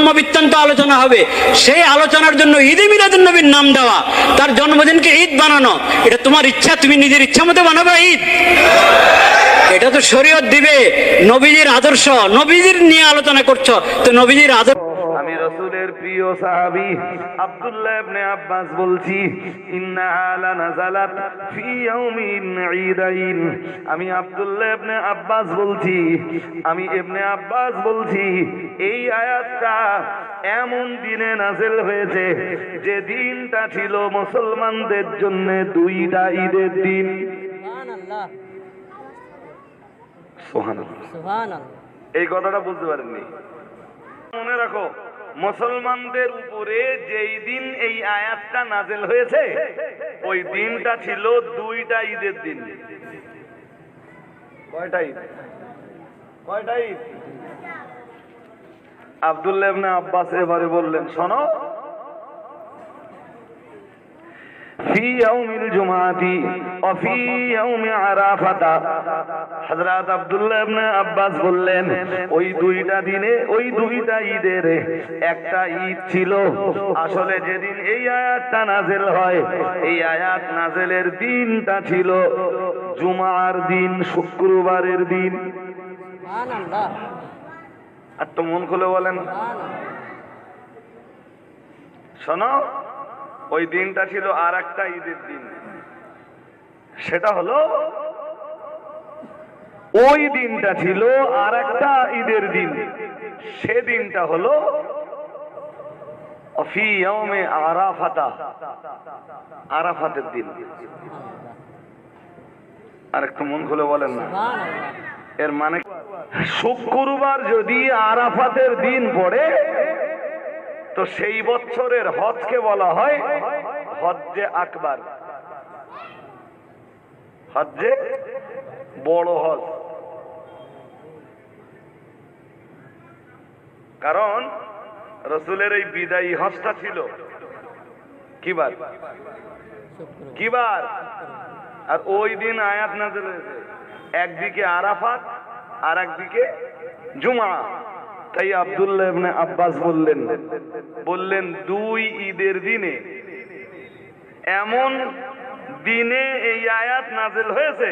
জন্ম বৃত্তান্ত আলোচনা হবে, সেই আলোচনার জন্য ঈদে মিলাদুন নবীর নাম দেওয়া, তার জন্মদিনকে ঈদ বানানো, এটা তোমার ইচ্ছা, তুমি নিজের ইচ্ছা মতো বানাবে ঈদ? এটা তো শরীয়ত দিবে, নবীজির আদর্শ, নবীজির নিয়ে আলোচনা করছো, তো নবীজির আদর্শ। আমি রাসূলের প্রিয় সাহাবী আব্দুল্লাহ ইবনে আব্বাস বলছি, ইন্নাহা লানাযালাত ফি ইয়াউমিন ঈদাইন। আমি আব্দুল্লাহ ইবনে আব্বাস বলছি, এই আয়াতটা এমন দিনে নাযিল হয়েছে যে দিনটা ছিল মুসলমানদের জন্য দুইটা ঈদের দিন। সুবহানাল্লাহ, সুবহানাল্লাহ, সুবহানাল্লাহ। এই কথাটা বুঝতে পারেননি? মনে রাখো, মুসলমানদের উপরে যেই দিন এই আয়াতটা নাযিল হয়েছে ওই দিনটা ছিল দুইটা ঈদের দিন। কয়টা ঈদ? কয়টা ঈদ? আব্দুল্লাহ ইবনে আব্বাস এবারে বললেন, শোনো, ফি ইয়াউমিল জুমআতি ওয়া ফি ইয়াউমি আরাফাতা। হযরত আব্দুল্লাহ ইবনে আব্বাস বললেন, ওই দুইটা দিনে, ওই দুইটা ঈদের একটা ঈদ ছিল। আসলে যেদিন এই আয়াতটা নাযিল হয়, এই আয়াত নাযিলের দিনটা ছিল জুমার দিন, শুক্রবারের দিন। সুবহানাল্লাহ, আর তো মন খুলে বলেন, শোনো, ওই দিনটা ছিল আর একটা ঈদের দিন। সেটা হলো, ওই দিনটা ছিল আর একটা ঈদের দিন, সেদিনটা হলো ফি ইয়াউমে আরাফাতা, আরাফাতের দিন। আর একটু মন খুলে বলেন না, সুবহানাল্লাহ। এর মানে শুক্রবার যদি আরাফাতের দিন পড়ে তো সেই বছরের হজকে বলা হয় হজ্জে আকবার, হজ্জে বড় হজ। কারণ রাসূলের এই বিদায়ী হজটা ছিল কিবার? কিবার? আর ওই দিন আয়াত নাযিল হয়েছে, একদিকে আরাফাত আর একদিকে জুমা। তাই আব্দুল্লাহ ইবনে আব্বাস বললেন দুই ঈদের দিনে, এমন দিনে এই আয়াত নাযিল হয়েছে